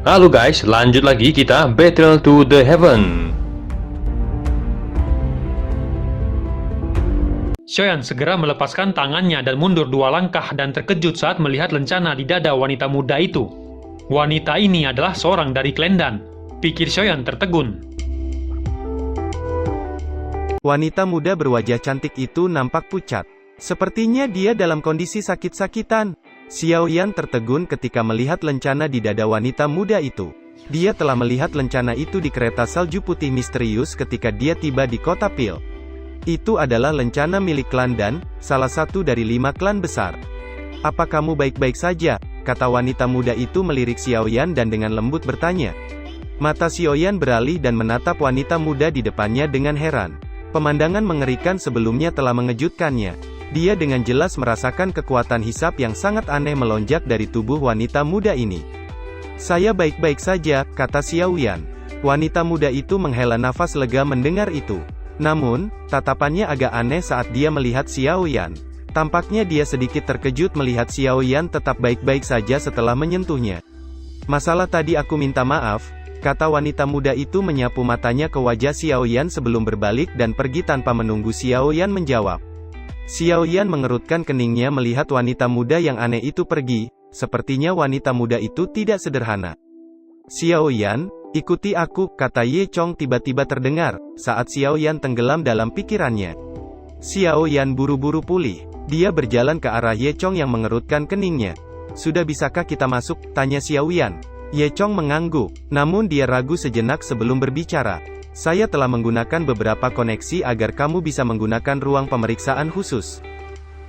Halo guys, lanjut lagi kita Battle to the Heaven. Xiaoyan segera melepaskan tangannya dan mundur 2 langkah dan terkejut saat melihat lencana di dada wanita muda itu. Wanita ini adalah seorang dari klan Dan, pikir Xiaoyan tertegun. Wanita muda berwajah cantik itu nampak pucat. Sepertinya dia dalam kondisi sakit-sakitan. Xiaoyan tertegun ketika melihat lencana di dada wanita muda itu. Dia telah melihat lencana itu di kereta salju putih misterius ketika dia tiba di kota Pil. Itu adalah lencana milik klan Dan, salah satu dari 5 klan besar. "Apa kamu baik-baik saja?" kata wanita muda itu melirik Xiaoyan dan dengan lembut bertanya. Mata Xiaoyan beralih dan menatap wanita muda di depannya dengan heran. Pemandangan mengerikan sebelumnya telah mengejutkannya. Dia dengan jelas merasakan kekuatan hisap yang sangat aneh melonjak dari tubuh wanita muda ini. "Saya baik-baik saja," kata Xiaoyan. Wanita muda itu menghela nafas lega mendengar itu. Namun, tatapannya agak aneh saat dia melihat Xiaoyan. Tampaknya dia sedikit terkejut melihat Xiaoyan tetap baik-baik saja setelah menyentuhnya. "Masalah tadi aku minta maaf," kata wanita muda itu menyapu matanya ke wajah Xiaoyan sebelum berbalik dan pergi tanpa menunggu Xiaoyan menjawab. Xiaoyan mengerutkan keningnya melihat wanita muda yang aneh itu pergi. Sepertinya wanita muda itu tidak sederhana. "Xiaoyan, ikuti aku," kata Ye Chong tiba-tiba terdengar, saat Xiaoyan tenggelam dalam pikirannya. Xiaoyan buru-buru pulih. Dia berjalan ke arah Ye Chong yang mengerutkan keningnya. "Sudah bisakah kita masuk?" tanya Xiaoyan. Ye Chong mengangguk, namun dia ragu sejenak sebelum berbicara. "Saya telah menggunakan beberapa koneksi agar kamu bisa menggunakan ruang pemeriksaan khusus.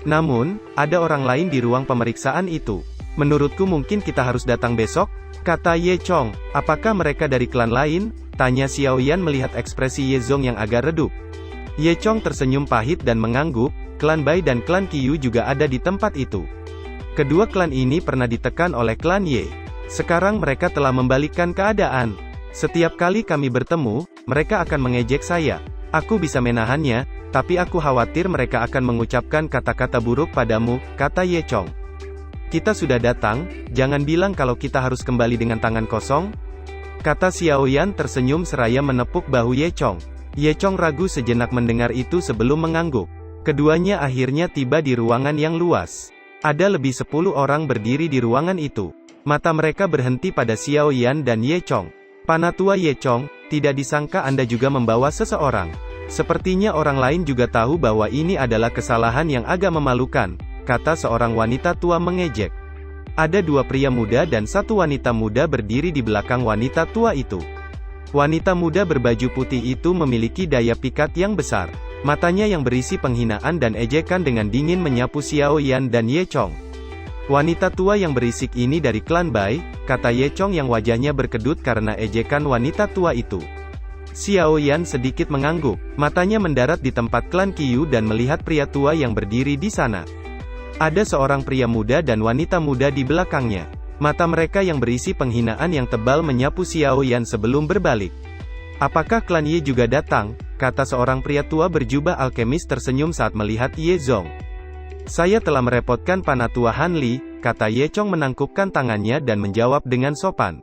Namun, ada orang lain di ruang pemeriksaan itu. Menurutku mungkin kita harus datang besok," kata Ye Chong. "Apakah mereka dari klan lain?" tanya Xiaoyan melihat ekspresi Ye Zong yang agak redup. Ye Chong tersenyum pahit dan mengangguk. Klan Bai dan klan Qiyu juga ada di tempat itu. Kedua klan ini pernah ditekan oleh klan Ye. Sekarang mereka telah membalikkan keadaan. "Setiap kali kami bertemu, mereka akan mengejek saya. Aku bisa menahannya, tapi aku khawatir mereka akan mengucapkan kata-kata buruk padamu," kata Ye Chong. "Kita sudah datang, jangan bilang kalau kita harus kembali dengan tangan kosong," kata Xiaoyan tersenyum seraya menepuk bahu Ye Chong. Ye Chong ragu sejenak mendengar itu sebelum mengangguk. Keduanya akhirnya tiba di ruangan yang luas. Ada lebih 10 orang berdiri di ruangan itu. Mata mereka berhenti pada Xiaoyan dan Ye Chong. "Panatua Ye Chong, tidak disangka Anda juga membawa seseorang. Sepertinya orang lain juga tahu bahwa ini adalah kesalahan yang agak memalukan," kata seorang wanita tua mengejek. Ada 2 pria muda dan 1 wanita muda berdiri di belakang wanita tua itu. Wanita muda berbaju putih itu memiliki daya pikat yang besar. Matanya yang berisi penghinaan dan ejekan dengan dingin menyapu Xiaoyan dan Ye Chong. "Wanita tua yang berisik ini dari klan Bai," kata Ye Chong yang wajahnya berkedut karena ejekan wanita tua itu. Xiaoyan sedikit mengangguk, matanya mendarat di tempat klan Qiyu dan melihat pria tua yang berdiri di sana. Ada seorang pria muda dan wanita muda di belakangnya. Mata mereka yang berisi penghinaan yang tebal menyapu Xiaoyan sebelum berbalik. "Apakah klan Ye juga datang?" kata seorang pria tua berjubah alkemis tersenyum saat melihat Ye Zong. "Saya telah merepotkan Panatua Han Li," kata Ye Chong menangkupkan tangannya dan menjawab dengan sopan.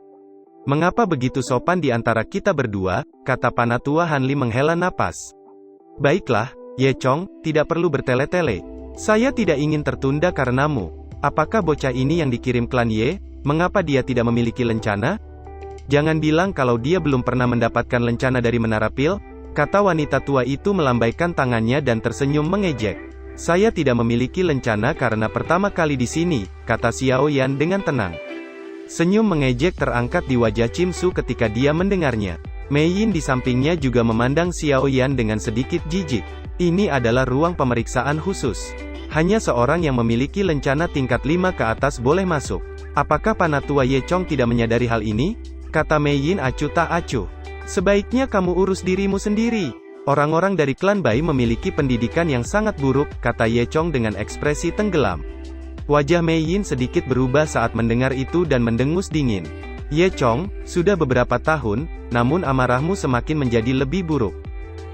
"Mengapa begitu sopan di antara kita berdua?" kata Panatua Han Li menghela napas. "Baiklah, Ye Chong, tidak perlu bertele-tele. Saya tidak ingin tertunda karenamu. Apakah bocah ini yang dikirim klan Ye? Mengapa dia tidak memiliki lencana? Jangan bilang kalau dia belum pernah mendapatkan lencana dari Menara Pil," kata wanita tua itu melambaikan tangannya dan tersenyum mengejek. "Saya tidak memiliki lencana karena pertama kali di sini," kata Xiaoyan dengan tenang. Senyum mengejek terangkat di wajah Chim Su ketika dia mendengarnya. Mei Yin di sampingnya juga memandang Xiaoyan dengan sedikit jijik. Ini adalah ruang pemeriksaan khusus. Hanya seorang yang memiliki lencana tingkat 5 ke atas boleh masuk. "Apakah Panatua Ye Chong tidak menyadari hal ini?" kata Mei Yin acuh tak acuh. "Sebaiknya kamu urus dirimu sendiri. Orang-orang dari klan Bai memiliki pendidikan yang sangat buruk," kata Ye Chong dengan ekspresi tenggelam. Wajah Mei Yin sedikit berubah saat mendengar itu dan mendengus dingin. "Ye Chong, sudah beberapa tahun, namun amarahmu semakin menjadi lebih buruk.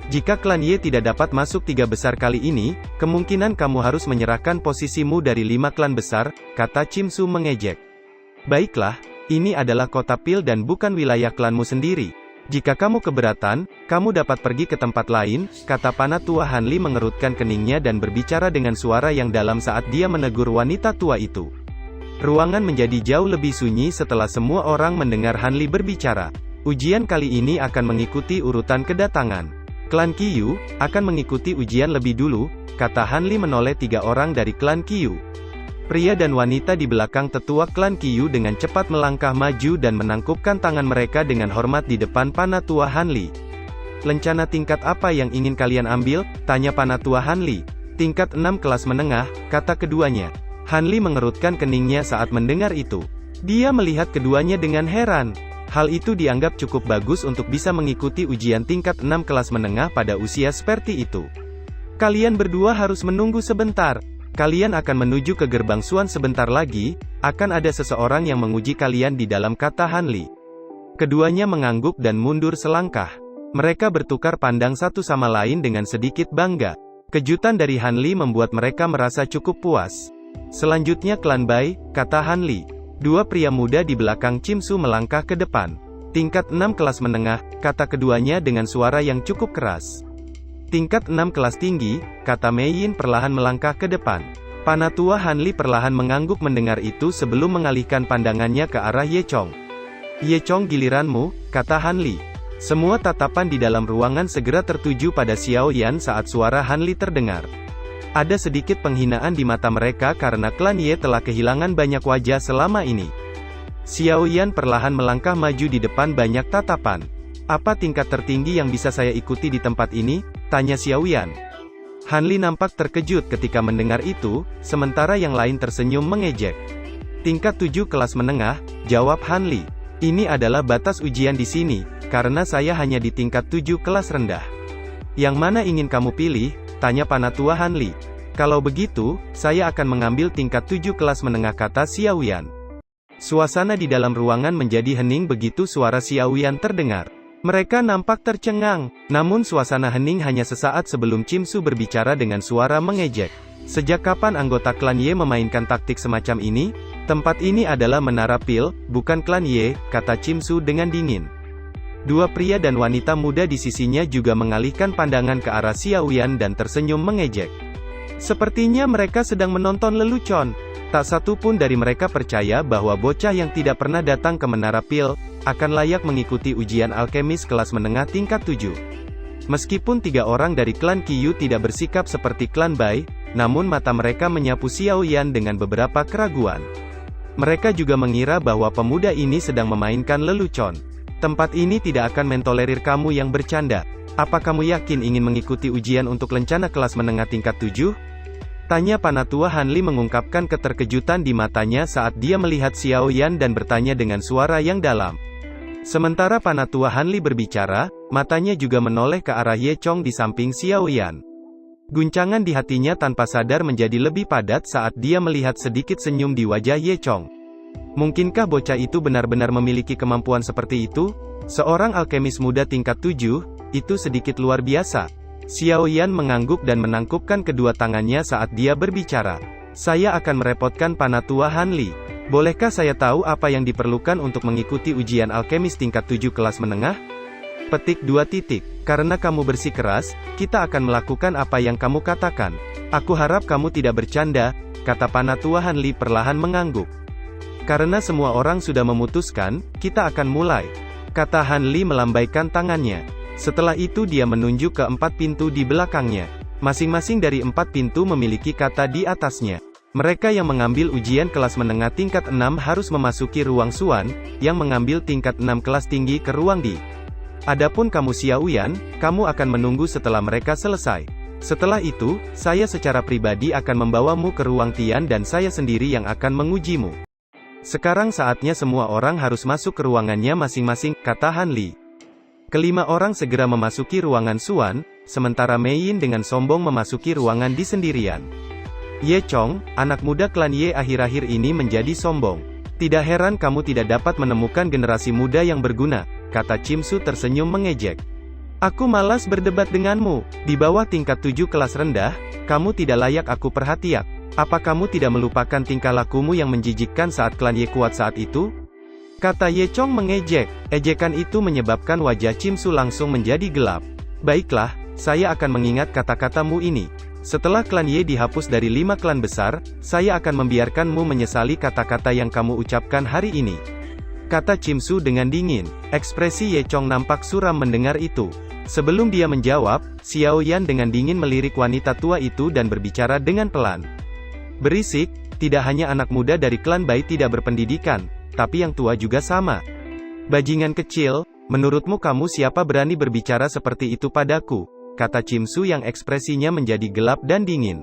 Jika klan Ye tidak dapat masuk 3 besar kali ini, kemungkinan kamu harus menyerahkan posisimu dari 5 klan besar," kata Chim Su mengejek. "Baiklah, Ini adalah kota Pil dan bukan wilayah klanmu sendiri. Jika kamu keberatan, kamu dapat pergi ke tempat lain, kata Panatua Hanli mengerutkan keningnya dan berbicara dengan suara yang dalam saat dia menegur wanita tua itu. Ruangan menjadi jauh lebih sunyi setelah semua orang mendengar Hanli berbicara. Ujian kali ini akan mengikuti urutan kedatangan. Klan Qiyu akan mengikuti ujian lebih dulu, kata Hanli menoleh 3 orang dari klan Qiyu. Pria dan wanita di belakang tetua klan Qiyu dengan cepat melangkah maju dan menangkupkan tangan mereka dengan hormat di depan Panatua Hanli. Lencana tingkat apa yang ingin kalian ambil? Tanya Panatua Hanli. Tingkat 6 kelas menengah, kata keduanya. Hanli mengerutkan keningnya saat mendengar itu. Dia melihat keduanya dengan heran. Hal itu dianggap cukup bagus untuk bisa mengikuti ujian tingkat 6 kelas menengah pada usia seperti itu. Kalian berdua harus menunggu sebentar. Kalian akan menuju ke gerbang Suan sebentar lagi, akan ada seseorang yang menguji kalian di dalam, kata Hanli. Keduanya mengangguk dan mundur selangkah. Mereka bertukar pandang satu sama lain dengan sedikit bangga. Kejutan dari Hanli membuat mereka merasa cukup puas. Selanjutnya klan Bai, kata Hanli. 2 pria muda di belakang Cimsu melangkah ke depan. Tingkat 6 kelas menengah, kata keduanya dengan suara yang cukup keras. Tingkat 6 kelas tinggi, kata Mei Yin perlahan melangkah ke depan. Panatua Hanli perlahan mengangguk mendengar itu sebelum mengalihkan pandangannya ke arah Ye Chong. Ye Chong, giliranmu, kata Hanli. Semua tatapan di dalam ruangan segera tertuju pada Xiao Yan saat suara Hanli terdengar. Ada sedikit penghinaan di mata mereka karena klan Ye telah kehilangan banyak wajah selama ini. Xiao Yan perlahan melangkah maju di depan banyak tatapan. Apa tingkat tertinggi yang bisa saya ikuti di tempat ini? Tanya Xiao Yan. Hanli nampak terkejut ketika mendengar itu, sementara yang lain tersenyum mengejek. Tingkat 7 kelas menengah, jawab Hanli. Ini adalah batas ujian di sini, karena saya hanya di tingkat 7 kelas rendah. Yang mana ingin kamu pilih? Tanya Panatua Hanli. Kalau begitu, saya akan mengambil tingkat 7 kelas menengah, kata Xiao Yan. Suasana di dalam ruangan menjadi hening begitu suara Xiao Yan terdengar. Mereka nampak tercengang, namun suasana hening hanya sesaat sebelum Cimsu berbicara dengan suara mengejek. Sejak kapan anggota klan Ye memainkan taktik semacam ini? Tempat ini adalah Menara Pil, bukan klan Ye, kata Cimsu dengan dingin. 2 pria dan wanita muda di sisinya juga mengalihkan pandangan ke arah Xiao Yan dan tersenyum mengejek. Sepertinya mereka sedang menonton lelucon. Tak satu pun dari mereka percaya bahwa bocah yang tidak pernah datang ke Menara Pil akan layak mengikuti ujian alkemis kelas menengah tingkat 7. Meskipun 3 orang dari klan Qiyu tidak bersikap seperti klan Bai, namun mata mereka menyapu Xiao Yan dengan beberapa keraguan. Mereka juga mengira bahwa pemuda ini sedang memainkan lelucon. Tempat ini tidak akan mentolerir kamu yang bercanda. Apa kamu yakin ingin mengikuti ujian untuk lencana kelas menengah tingkat 7? Tanya Panatua Hanli mengungkapkan keterkejutan di matanya saat dia melihat Xiao Yan dan bertanya dengan suara yang dalam. Sementara Panatua Hanli berbicara, matanya juga menoleh ke arah Ye Chong di samping Xiao Yan. Guncangan di hatinya tanpa sadar menjadi lebih padat saat dia melihat sedikit senyum di wajah Ye Chong. Mungkinkah bocah itu benar-benar memiliki kemampuan seperti itu? Seorang alkemis muda tingkat 7, itu sedikit luar biasa. Xiao Yan mengangguk dan menangkupkan kedua tangannya saat dia berbicara. Saya akan merepotkan Panatua Hanli. Bolehkah saya tahu apa yang diperlukan untuk mengikuti ujian alkemis tingkat 7 kelas menengah? Petik 2. Karena kamu bersikeras, kita akan melakukan apa yang kamu katakan. Aku harap kamu tidak bercanda, kata Panatua Hanli perlahan mengangguk. Karena semua orang sudah memutuskan, kita akan mulai, kata Hanli melambaikan tangannya. Setelah itu dia menunjuk ke 4 pintu di belakangnya. Masing-masing dari 4 pintu memiliki kata di atasnya. Mereka yang mengambil ujian kelas menengah tingkat 6 harus memasuki ruang Suan, yang mengambil tingkat 6 kelas tinggi ke ruang Di. Adapun kamu Xiao Yan, kamu akan menunggu setelah mereka selesai. Setelah itu, saya secara pribadi akan membawamu ke ruang Tian dan saya sendiri yang akan mengujimu. Sekarang saatnya semua orang harus masuk ke ruangannya masing-masing, kata Hanli. Kelima orang segera memasuki ruangan Suan, sementara Mei Yin dengan sombong memasuki ruangan Di sendirian. Ye Chong, anak muda klan Ye akhir-akhir ini menjadi sombong. Tidak heran kamu tidak dapat menemukan generasi muda yang berguna, kata Cimsu tersenyum mengejek. Aku malas berdebat denganmu, di bawah tingkat 7 kelas rendah, kamu tidak layak aku perhatian. Apa kamu tidak melupakan tingkah lakumu yang menjijikkan saat klan Ye kuat saat itu? kata Ye Chong mengejek. Ejekan itu menyebabkan wajah Chim Su langsung menjadi gelap. Baiklah, saya akan mengingat kata-katamu ini. Setelah klan Ye dihapus dari 5 klan besar, saya akan membiarkanmu menyesali kata-kata yang kamu ucapkan hari ini, kata Chim Su dengan dingin. Ekspresi Ye Chong nampak suram mendengar itu. Sebelum dia menjawab, Xiao Yan dengan dingin melirik wanita tua itu dan berbicara dengan pelan. Berisik, tidak hanya anak muda dari klan Bai tidak berpendidikan, tapi yang tua juga sama. Bajingan kecil, menurutmu kamu siapa berani berbicara seperti itu padaku? Kata Chim Su yang ekspresinya menjadi gelap dan dingin.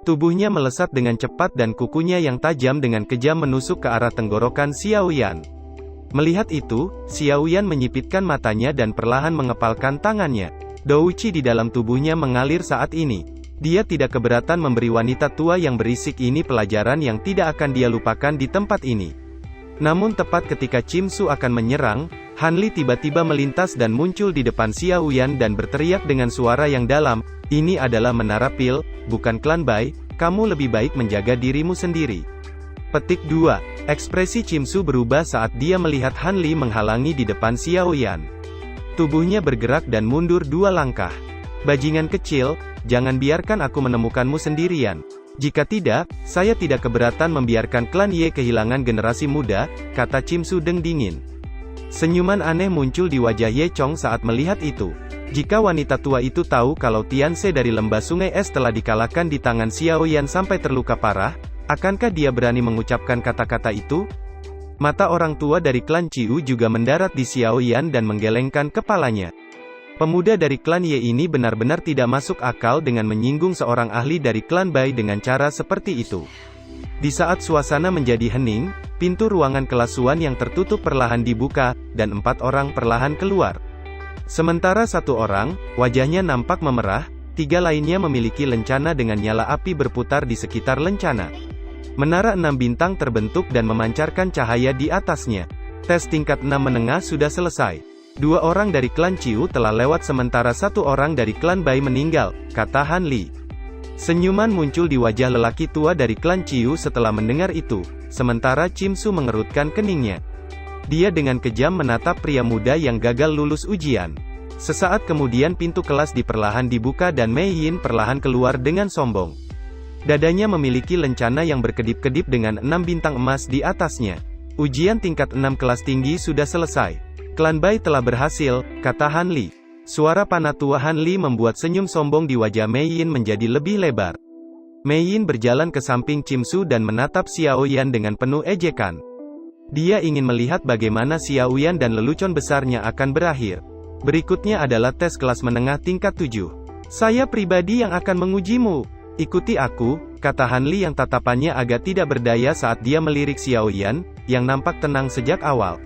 Tubuhnya melesat dengan cepat dan kukunya yang tajam dengan kejam menusuk ke arah tenggorokan Xiao Yan. Melihat itu, Xiao Yan menyipitkan matanya dan perlahan mengepalkan tangannya. Douqi di dalam tubuhnya mengalir saat ini. Dia tidak keberatan memberi wanita tua yang berisik ini pelajaran yang tidak akan dia lupakan di tempat ini. Namun tepat ketika Chim Su akan menyerang, Han Li tiba-tiba melintas dan muncul di depan Xiao Yan dan berteriak dengan suara yang dalam, "Ini adalah Menara Pil, bukan klan Bai, kamu lebih baik menjaga dirimu sendiri." Petik 2. Ekspresi Chim Su berubah saat dia melihat Han Li menghalangi di depan Xiao Yan. Tubuhnya bergerak dan mundur 2 langkah. Bajingan kecil, jangan biarkan aku menemukanmu sendirian. Jika tidak, saya tidak keberatan membiarkan klan Ye kehilangan generasi muda, kata Chim Su dengan dingin. Senyuman aneh muncul di wajah Ye Chong saat melihat itu. Jika wanita tua itu tahu kalau Tianse dari lembah sungai es telah dikalahkan di tangan Xiao Yan sampai terluka parah, akankah dia berani mengucapkan kata-kata itu? Mata orang tua dari klan Ciu juga mendarat di Xiao Yan dan menggelengkan kepalanya. Pemuda dari klan Ye ini benar-benar tidak masuk akal dengan menyinggung seorang ahli dari klan Bai dengan cara seperti itu. Di saat suasana menjadi hening, pintu ruangan kelas Suan yang tertutup perlahan dibuka, dan 4 orang perlahan keluar. Sementara 1 orang, wajahnya nampak memerah, 3 lainnya memiliki lencana dengan nyala api berputar di sekitar lencana. Menara 6 bintang terbentuk dan memancarkan cahaya di atasnya. Tes tingkat 6 menengah sudah selesai. 2 orang dari klan Ciu telah lewat sementara 1 orang dari klan Bai meninggal, kata Han Li. Senyuman muncul di wajah lelaki tua dari klan Ciu setelah mendengar itu, sementara Chim Su mengerutkan keningnya. Dia dengan kejam menatap pria muda yang gagal lulus ujian. Sesaat kemudian pintu kelas perlahan dibuka dan Mei Yin perlahan keluar dengan sombong. Dadanya memiliki lencana yang berkedip-kedip dengan 6 bintang emas di atasnya. Ujian tingkat 6 kelas tinggi sudah selesai. Klan Bai telah berhasil, kata Han Li. Suara panah tua Han Li membuat senyum sombong di wajah Mei Yin menjadi lebih lebar. Mei Yin berjalan ke samping Chim Su dan menatap Xiao Yan dengan penuh ejekan. Dia ingin melihat bagaimana Xiao Yan dan lelucon besarnya akan berakhir. Berikutnya adalah tes kelas menengah tingkat 7. Saya pribadi yang akan mengujimu. Ikuti aku, kata Han Li yang tatapannya agak tidak berdaya saat dia melirik Xiao Yan, yang nampak tenang sejak awal.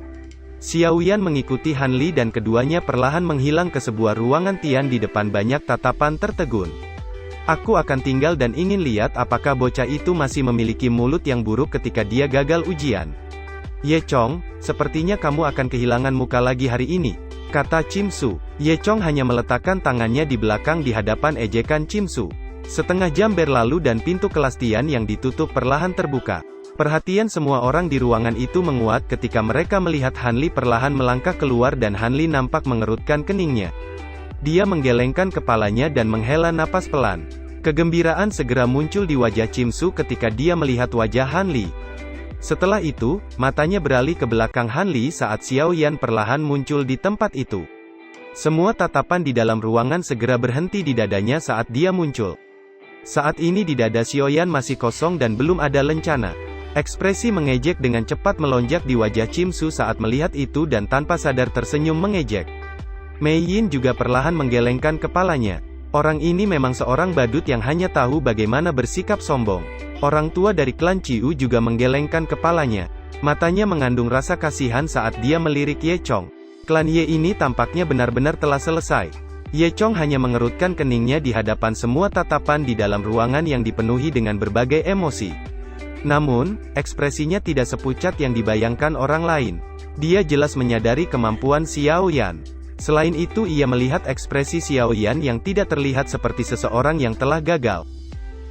Xiao Yan mengikuti Han Li dan keduanya perlahan menghilang ke sebuah ruangan Tian di depan banyak tatapan tertegun. Aku akan tinggal dan ingin lihat apakah bocah itu masih memiliki mulut yang buruk ketika dia gagal ujian. Ye Chong, sepertinya kamu akan kehilangan muka lagi hari ini, kata Chim Su. Ye Chong hanya meletakkan tangannya di belakang di hadapan ejekan Chim Su. Setengah jam berlalu dan pintu kelas Tian yang ditutup perlahan terbuka. Perhatian semua orang di ruangan itu menguat ketika mereka melihat Han Li perlahan melangkah keluar dan Han Li nampak mengerutkan keningnya. Dia menggelengkan kepalanya dan menghela napas pelan. Kegembiraan segera muncul di wajah Chim Su ketika dia melihat wajah Han Li. Setelah itu, matanya beralih ke belakang Han Li saat Xiao Yan perlahan muncul di tempat itu. Semua tatapan di dalam ruangan segera berhenti di dadanya saat dia muncul. Saat ini di dada Xiao Yan masih kosong dan belum ada lencana. Ekspresi mengejek dengan cepat melonjak di wajah Chim Su saat melihat itu dan tanpa sadar tersenyum mengejek. Mei Yin juga perlahan menggelengkan kepalanya. Orang ini memang seorang badut yang hanya tahu bagaimana bersikap sombong. Orang tua dari klan Ciu juga menggelengkan kepalanya. Matanya mengandung rasa kasihan saat dia melirik Ye Chong. Klan Ye ini tampaknya benar-benar telah selesai. Ye Chong hanya mengerutkan keningnya di hadapan semua tatapan di dalam ruangan yang dipenuhi dengan berbagai emosi. Namun, ekspresinya tidak sepucat yang dibayangkan orang lain. Dia jelas menyadari kemampuan Xiao Yan. Selain itu ia melihat ekspresi Xiao Yan yang tidak terlihat seperti seseorang yang telah gagal.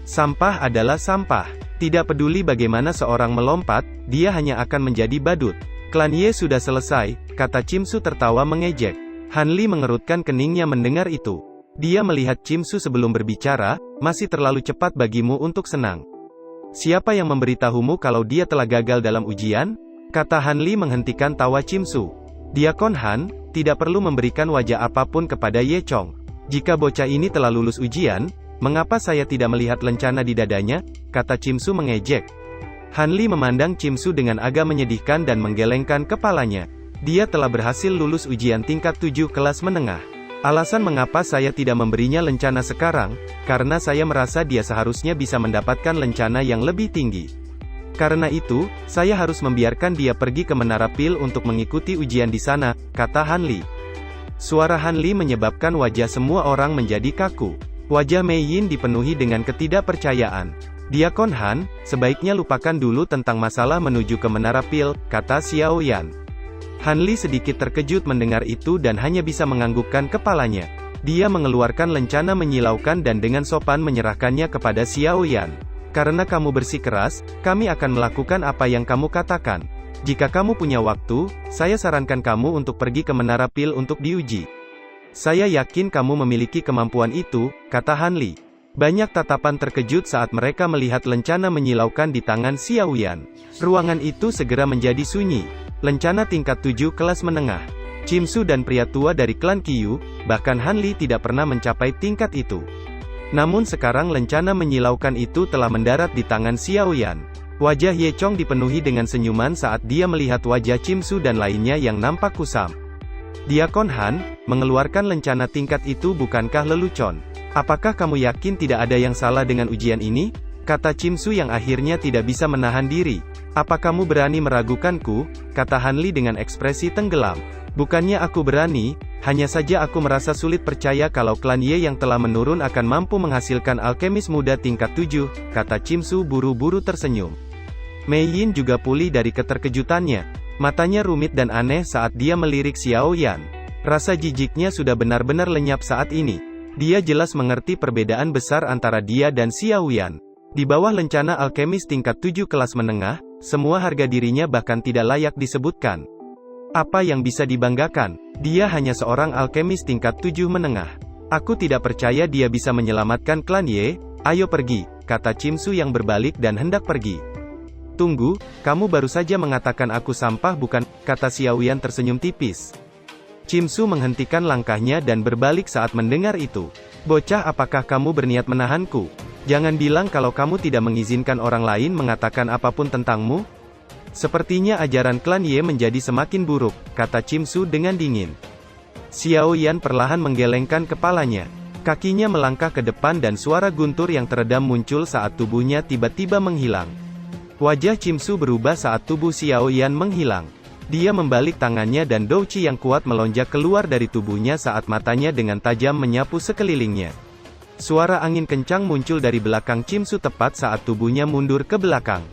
Sampah adalah sampah. Tidak peduli bagaimana seorang melompat, dia hanya akan menjadi badut. Klan Ye sudah selesai, kata Chimsu tertawa mengejek. Han Li mengerutkan keningnya mendengar itu. Dia melihat Chimsu sebelum berbicara, masih terlalu cepat bagimu untuk senang. Siapa yang memberitahumu kalau dia telah gagal dalam ujian? Kata Han Li menghentikan tawa Chimsu. Diakon Han, tidak perlu memberikan wajah apapun kepada Ye Chong. Jika bocah ini telah lulus ujian, mengapa saya tidak melihat lencana di dadanya? Kata Chimsu mengejek. Han Li memandang Chimsu dengan agak menyedihkan dan menggelengkan kepalanya. Dia telah berhasil lulus ujian tingkat 7 kelas menengah. Alasan mengapa saya tidak memberinya lencana sekarang, karena saya merasa dia seharusnya bisa mendapatkan lencana yang lebih tinggi. Karena itu, saya harus membiarkan dia pergi ke Menara Pil untuk mengikuti ujian di sana, kata Han Li. Suara Han Li menyebabkan wajah semua orang menjadi kaku. Wajah Mei Yin dipenuhi dengan ketidakpercayaan. Diakon Han, sebaiknya lupakan dulu tentang masalah menuju ke Menara Pil, kata Xiao Yan. Han Li sedikit terkejut mendengar itu dan hanya bisa menganggukkan kepalanya. Dia mengeluarkan lencana menyilaukan dan dengan sopan menyerahkannya kepada Xiao Yan. Karena kamu bersikeras, kami akan melakukan apa yang kamu katakan. Jika kamu punya waktu, saya sarankan kamu untuk pergi ke Menara Pil untuk diuji. Saya yakin kamu memiliki kemampuan itu, kata Han Li. Banyak tatapan terkejut saat mereka melihat lencana menyilaukan di tangan Xiao Yan. Ruangan itu segera menjadi sunyi. Lencana tingkat 7 kelas menengah. Chimsu dan pria tua dari klan Qiyu, bahkan Han Li tidak pernah mencapai tingkat itu. Namun sekarang lencana menyilaukan itu telah mendarat di tangan Xiao Yan. Wajah Ye Chong dipenuhi dengan senyuman saat dia melihat wajah Chimsu dan lainnya yang nampak kusam. Diakon Han, mengeluarkan lencana tingkat itu bukankah lelucon? Apakah kamu yakin tidak ada yang salah dengan ujian ini? Kata Chimsu yang akhirnya tidak bisa menahan diri. Apa kamu berani meragukanku? Kata Han Li dengan ekspresi tenggelam. Bukannya aku berani, hanya saja aku merasa sulit percaya kalau klan Ye yang telah menurun akan mampu menghasilkan alkemis muda tingkat 7, kata Chimsu buru-buru tersenyum. Mei Yin juga pulih dari keterkejutannya. Matanya rumit dan aneh saat dia melirik Xiao Yan. Rasa jijiknya sudah benar-benar lenyap saat ini. Dia jelas mengerti perbedaan besar antara dia dan Xiao Yan. Di bawah lencana alkemis tingkat 7 kelas menengah, semua harga dirinya bahkan tidak layak disebutkan. Apa yang bisa dibanggakan? Dia hanya seorang alkemis tingkat 7 menengah. Aku tidak percaya dia bisa menyelamatkan klan Ye. Ayo pergi, kata Chimsu yang berbalik dan hendak pergi. Tunggu, kamu baru saja mengatakan aku sampah bukan? Kata Xiao Yan tersenyum tipis. Chimsu menghentikan langkahnya dan berbalik saat mendengar itu. Bocah, apakah kamu berniat menahanku? Jangan bilang kalau kamu tidak mengizinkan orang lain mengatakan apapun tentangmu. Sepertinya ajaran klan Ye menjadi semakin buruk, kata Chimsu dengan dingin. Xiao Yan perlahan menggelengkan kepalanya. Kakinya melangkah ke depan dan suara guntur yang teredam muncul saat tubuhnya tiba-tiba menghilang. Wajah Chimsu berubah saat tubuh Xiao Yan menghilang. Dia membalik tangannya dan douchi yang kuat melonjak keluar dari tubuhnya saat matanya dengan tajam menyapu sekelilingnya. Suara angin kencang muncul dari belakang Chimsu tepat saat tubuhnya mundur ke belakang.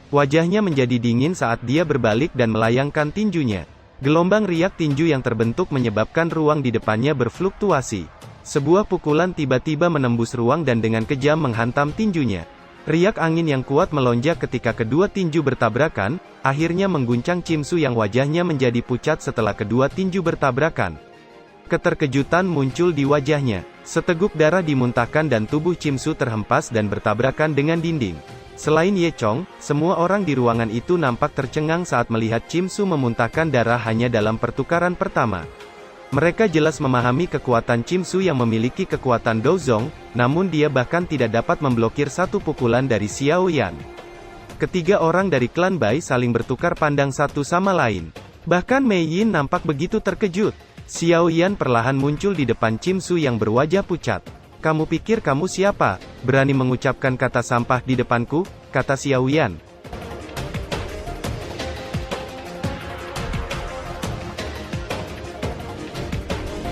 Wajahnya menjadi dingin saat dia berbalik dan melayangkan tinjunya. Gelombang riak tinju yang terbentuk menyebabkan ruang di depannya berfluktuasi. Sebuah pukulan tiba-tiba menembus ruang dan dengan kejam menghantam tinjunya. Riak angin yang kuat melonjak ketika kedua tinju bertabrakan, akhirnya mengguncang Chimsu yang wajahnya menjadi pucat setelah kedua tinju bertabrakan. Keterkejutan muncul di wajahnya. Seteguk darah dimuntahkan dan tubuh Chimsu terhempas dan bertabrakan dengan dinding. Selain Ye Chong, semua orang di ruangan itu nampak tercengang saat melihat Chimsu memuntahkan darah hanya dalam pertukaran pertama. Mereka jelas memahami kekuatan Chimsu yang memiliki kekuatan Dozong, namun dia bahkan tidak dapat memblokir satu pukulan dari Xiao Yan. Ketiga orang dari klan Bai saling bertukar pandang satu sama lain. Bahkan Mei Yin nampak begitu terkejut. Xiao Yan perlahan muncul di depan Chimsu yang berwajah pucat. Kamu pikir kamu siapa? Berani mengucapkan kata sampah di depanku? Kata Xiao Yan.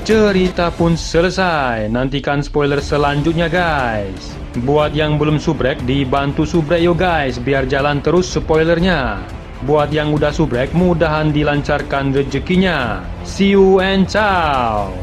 Cerita pun selesai, nantikan spoiler selanjutnya guys. Buat yang belum subrek, dibantu subrek yo guys, biar jalan terus spoilernya. Buat yang udah subrek, mudahan dilancarkan rezekinya. See you and ciao.